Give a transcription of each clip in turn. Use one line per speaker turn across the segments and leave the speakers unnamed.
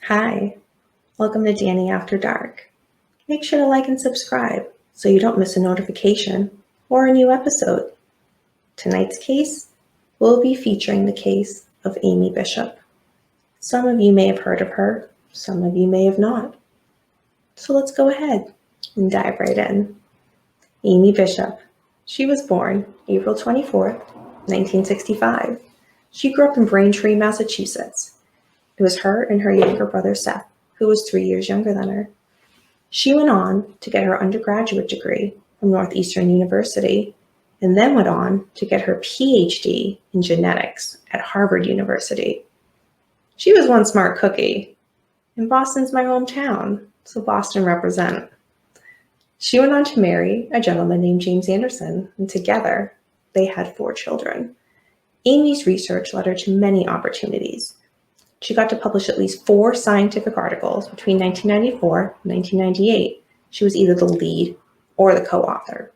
Hi, welcome to Danny After Dark. Make sure to like and subscribe so you don't miss a notification or a new episode. Tonight's case will be featuring the case of Amy Bishop. Some of you may have heard of her, some of you may have not. So let's go ahead and dive right in. Amy Bishop. She was born April 24th, 1965. She grew up in Braintree, Massachusetts. It was her and her younger brother Seth, who was 3 years younger than her. She went on to get her undergraduate degree from Northeastern University and then went on to get her PhD in genetics at Harvard University. She was one smart cookie, and Boston's my hometown, so Boston represent. She went on to marry a gentleman named James Anderson, and together they had 4 children. Amy's research led her to many opportunities. She got to publish at least 4 scientific articles between 1994 and 1998. She was either the lead or the co-author.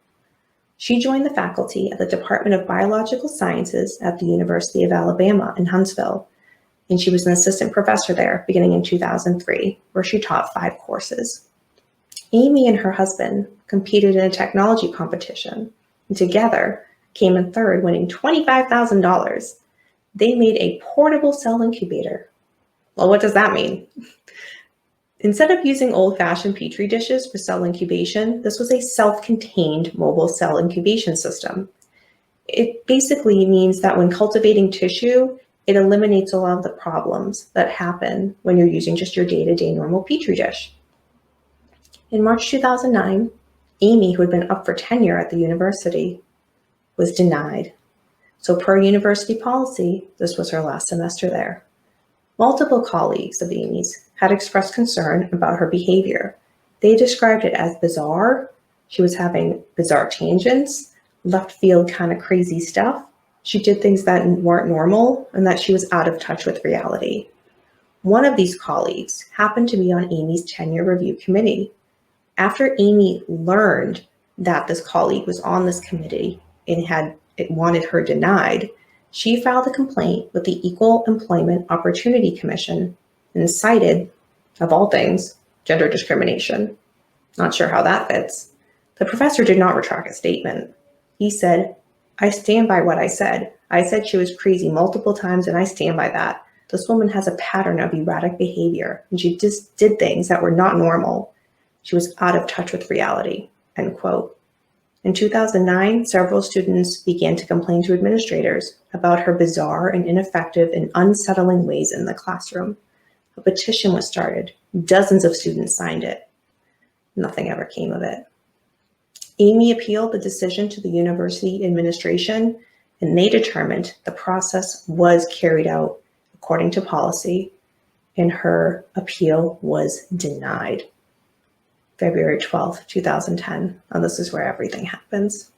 She joined the faculty at the Department of Biological Sciences at the University of Alabama in Huntsville, and she was an assistant professor there beginning in 2003, where she taught 5 courses. Amy and her husband competed in a technology competition, and together came in third, winning $25,000. They made a portable cell incubator. Well, what does that mean? Instead of using old-fashioned petri dishes for cell incubation, this was a self-contained mobile cell incubation system. It basically means that when cultivating tissue, it eliminates a lot of the problems that happen when you're using just your day-to-day normal petri dish. In March 2009, Amy, who had been up for tenure at the university, was denied. So per university policy, this was her last semester there. Multiple colleagues of Amy's had expressed concern about her behavior. They described it as bizarre. She was having bizarre tangents, left field kind of crazy stuff. She did things that weren't normal and that she was out of touch with reality. One of these colleagues happened to be on Amy's tenure review committee. After Amy learned that this colleague was on this committee and wanted her denied, she filed a complaint with the Equal Employment Opportunity Commission and cited, of all things, gender discrimination. Not sure how that fits. The professor did not retract his statement. He said, "I stand by what I said. I said she was crazy multiple times and I stand by that. This woman has a pattern of erratic behavior and she just did things that were not normal. She was out of touch with reality," end quote. In 2009, several students began to complain to administrators about her bizarre and ineffective and unsettling ways in the classroom. A petition was started. Dozens of students signed it. Nothing ever came of it. Amy appealed the decision to the university administration, and they determined the process was carried out according to policy, and her appeal was denied. February 12th, 2010. Now this is where everything happens.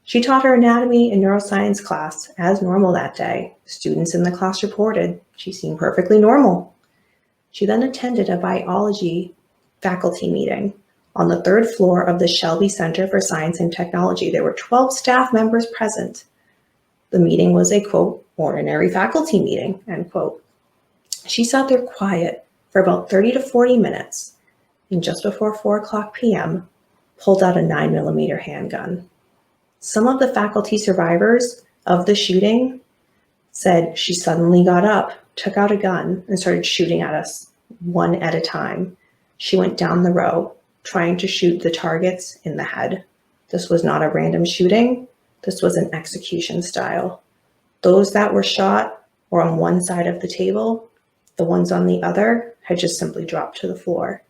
She taught her anatomy and neuroscience class as normal that day. Students in the class reported she seemed perfectly normal. She then attended a biology faculty meeting on the 3rd floor of the Shelby Center for Science and Technology. There were 12 staff members present. The meeting was a, quote, ordinary faculty meeting, end quote. She sat there quiet for about 30 to 40 minutes. And just before 4:00 p.m., pulled out a 9mm handgun. Some of the faculty survivors of the shooting said she suddenly got up, took out a gun, and started shooting at us one at a time. She went down the row, trying to shoot the targets in the head. This was not a random shooting. This was an execution style. Those that were shot were on one side of the table. The ones on the other had just simply dropped to the floor.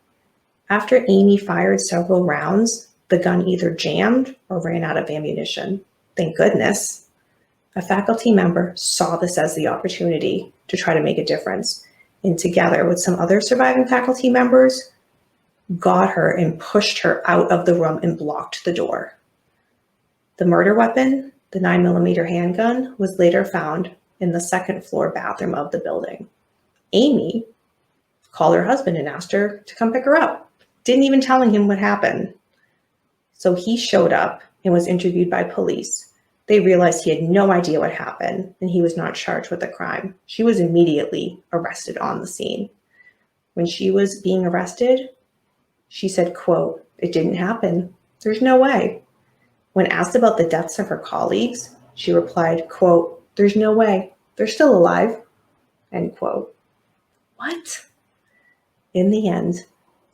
After Amy fired several rounds, the gun either jammed or ran out of ammunition. Thank goodness. A faculty member saw this as the opportunity to try to make a difference, and together with some other surviving faculty members, got her and pushed her out of the room and blocked the door. The murder weapon, the 9mm handgun, was later found in the 2nd floor bathroom of the building. Amy called her husband and asked her to come pick her up. Didn't even tell him what happened. So he showed up and was interviewed by police. They realized he had no idea what happened and he was not charged with the crime. She was immediately arrested on the scene. When she was being arrested, she said, quote, "It didn't happen. There's no way." When asked about the deaths of her colleagues, she replied, quote, "There's no way. They're still alive," end quote. What? In the end,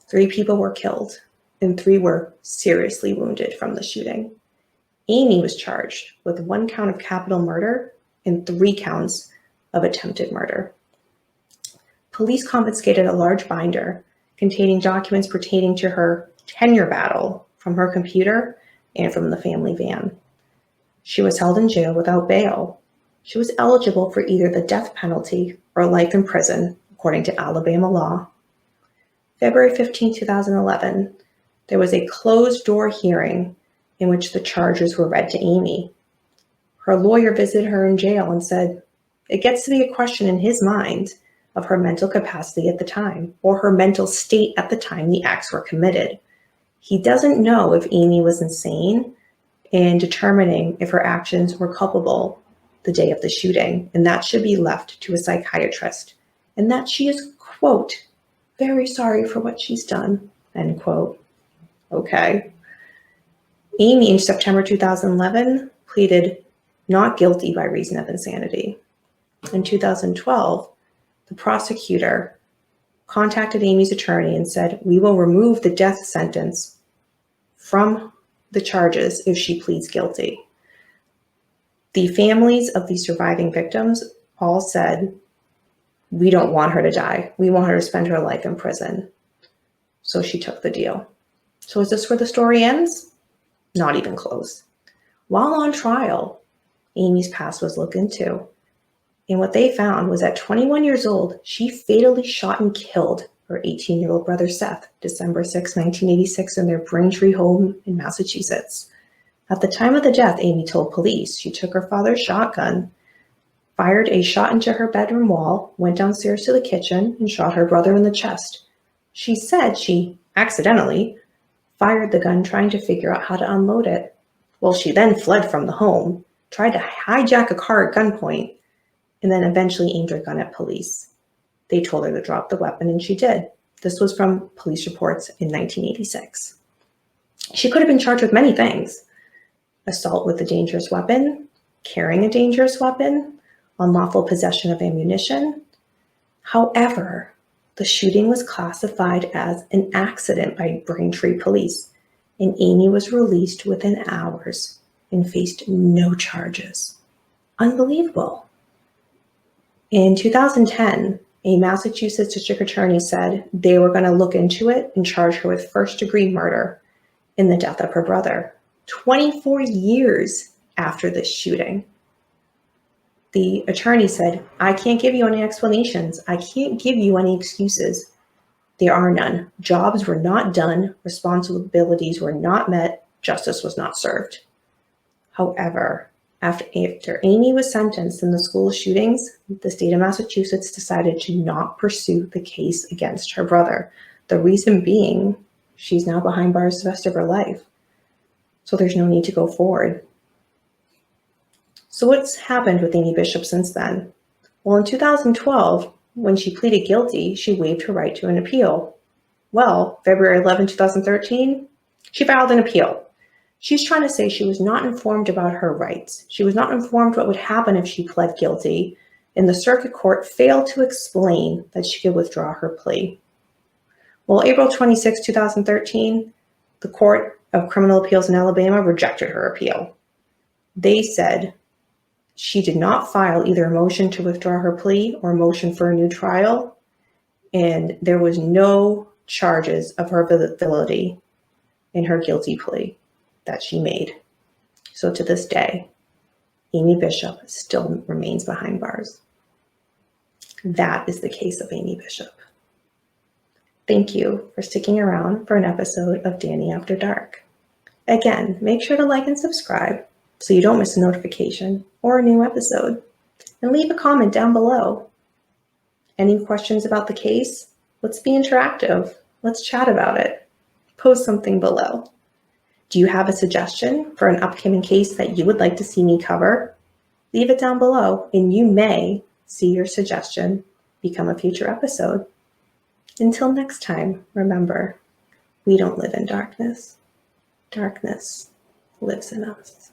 3 people were killed and 3 were seriously wounded from the shooting. Amy was charged with 1 count of capital murder and 3 counts of attempted murder. Police confiscated a large binder containing documents pertaining to her tenure battle from her computer and from the family van. She was held in jail without bail. She was eligible for either the death penalty or life in prison, according to Alabama law. February 15, 2011, there was a closed-door hearing in which the charges were read to Amy. Her lawyer visited her in jail and said, it gets to be a question in his mind of her mental capacity at the time, or her mental state at the time the acts were committed. He doesn't know if Amy was insane in determining if her actions were culpable the day of the shooting, and that should be left to a psychiatrist, and that she is, quote, "very sorry for what she's done," end quote. Okay. Amy, in September 2011, pleaded not guilty by reason of insanity. In 2012, the prosecutor contacted Amy's attorney and said, "We will remove the death sentence from the charges if she pleads guilty." The families of the surviving victims all said, "We don't want her to die. We want her to spend her life in prison." So she took the deal. So is this where the story ends? Not even close. While on trial, Amy's past was looked into. And what they found was at 21 years old, she fatally shot and killed her 18-year-old brother Seth, December 6, 1986, in their Braintree home in Massachusetts. At the time of the death, Amy told police she took her father's shotgun, fired a shot into her bedroom wall, went downstairs to the kitchen, and shot her brother in the chest. She said she accidentally fired the gun trying to figure out how to unload it. Well, she then fled from the home, tried to hijack a car at gunpoint, and then eventually aimed her gun at police. They told her to drop the weapon, and she did. This was from police reports in 1986. She could have been charged with many things: assault with a dangerous weapon, carrying a dangerous weapon, unlawful possession of ammunition. However, the shooting was classified as an accident by Braintree police, and Amy was released within hours and faced no charges. Unbelievable. In 2010, a Massachusetts district attorney said they were going to look into it and charge her with first-degree murder in the death of her brother, 24 years after this shooting. The attorney said, "I can't give you any explanations. I can't give you any excuses. There are none. Jobs were not done. Responsibilities were not met. Justice was not served." However, after Amy was sentenced in the school shootings, the state of Massachusetts decided to not pursue the case against her brother. The reason being, she's now behind bars the rest of her life. So there's no need to go forward. So what's happened with Amy Bishop since then? Well, in 2012, when she pleaded guilty, she waived her right to an appeal. Well, February 11, 2013, she filed an appeal. She's trying to say she was not informed about her rights. She was not informed what would happen if she pled guilty, and the circuit court failed to explain that she could withdraw her plea. Well, April 26, 2013, the Court of Criminal Appeals in Alabama rejected her appeal. They said she did not file either a motion to withdraw her plea or a motion for a new trial, and there was no charges of her ability in her guilty plea that she made. So to this day, Amy Bishop still remains behind bars. That is the case of Amy Bishop. Thank you for sticking around for an episode of Danny After Dark. Again, make sure to like and subscribe so you don't miss a notification or a new episode, and leave a comment down below. Any questions about the case? Let's be interactive. Let's chat about it. Post something below. Do you have a suggestion for an upcoming case that you would like to see me cover? Leave it down below, and you may see your suggestion become a future episode. Until next time, remember, we don't live in darkness. Darkness lives in us.